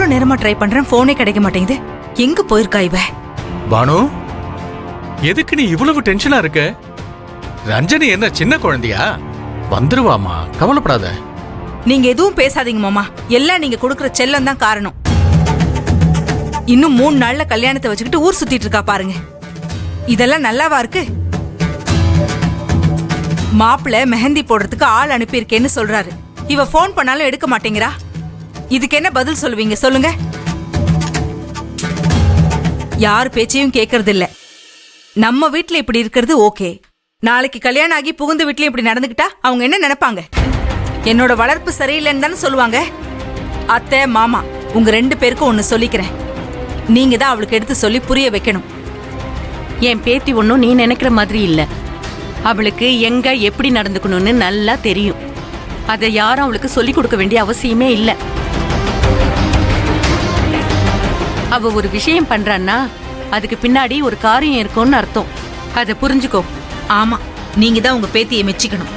எவ்வளவு நேரமா ட்ரை பண்றேன், போனே கிடைக்க மாட்டேங்குது. எங்க போயிருக்கா இவ? பானு, எதுக்கு நீ இவ்வளவு டென்ஷனா இருக்க? ரஞ்சனி என்ன சின்ன குழந்தையா? வந்துருவாமா, கவலைப்படாத. நீங்க எதுவும் பேசாதீங்க மாமா. எல்லாம் நீங்க கொடுக்கற செல்லம் தான் காரணம். இன்னும் 3 நாள்ல கல்யாணத்தை வச்சுக்கிட்டு ஊர் சுத்திட்டு இருக்கா பாருங்க. இதெல்லாம் நல்லாவா இருக்கு? மாப்பிள்ள மெஹந்தி போடுறதுக்கு ஆள் அனுப்பியிருக்கேன்னு சொல்றாரு. இவ போன் பண்ணாலும் எடுக்க மாட்டேங்கிறா. இதுக்கு என்ன பதில் சொல்லுவீங்க சொல்லுங்க? யார் பேச்சையும் கேட்கறது இல்ல. நம்ம வீட்டுல இப்படி இருக்கிறது ஓகே. நாளைக்கு கல்யாணம் ஆகி புகுந்த வீட்லயும் இப்படி நடந்துக்கிட்டா அவங்க என்ன நினைப்பாங்க? என்னோட வளர்ப்பு சரியில்லைன்னு தானே சொல்லுவாங்க. அத்தை மாமா உங்க 2 பேருக்கும் ஒன்னு சொல்லிக்கிறேன். நீங்க தான் அவளுக்கு எடுத்து சொல்லி புரிய வைக்கணும். என் பேத்தி ஒன்னும் நீ நினைக்கிற மாதிரி இல்ல. அவளுக்கு எங்க எப்படி நடந்துக்கணும்னு நல்லா தெரியும். அதை யாரும் அவளுக்கு சொல்லி கொடுக்க வேண்டிய அவசியமே இல்ல. அவ ஒரு விஷயம் பண்றான்னா அதுக்கு பின்னாடி ஒரு காரியம் இருக்கும்னு அர்த்தம். அதை புரிஞ்சுக்கோ. ஆமா, நீங்க தான் உங்க பேத்தியை மெச்சிக்கணும்.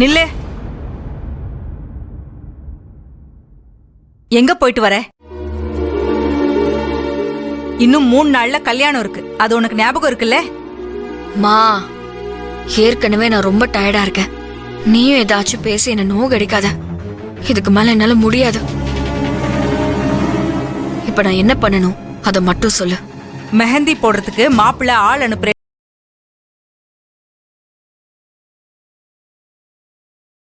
நில்லு. எங்க போயிட்டு வர? இன்னும் 3 நாள்ல கல்யாணம் இருக்கு. அது உனக்கு ஞாபகம் இருக்குல்ல? மா, ஏற்கனவே நான் ரொம்ப டயர்டா இருக்கேன். நீயும் ஏதாச்சும் பேசி என்ன நோகடிக்காத. இதுக்கு மேல என்னால முடியாது. இப்ப நான் என்ன பண்ணணும் அதை மட்டும் சொல்லு. மெஹந்தி போடுறதுக்கு மாப்பிள்ள ஆள் அனுப்புறேன்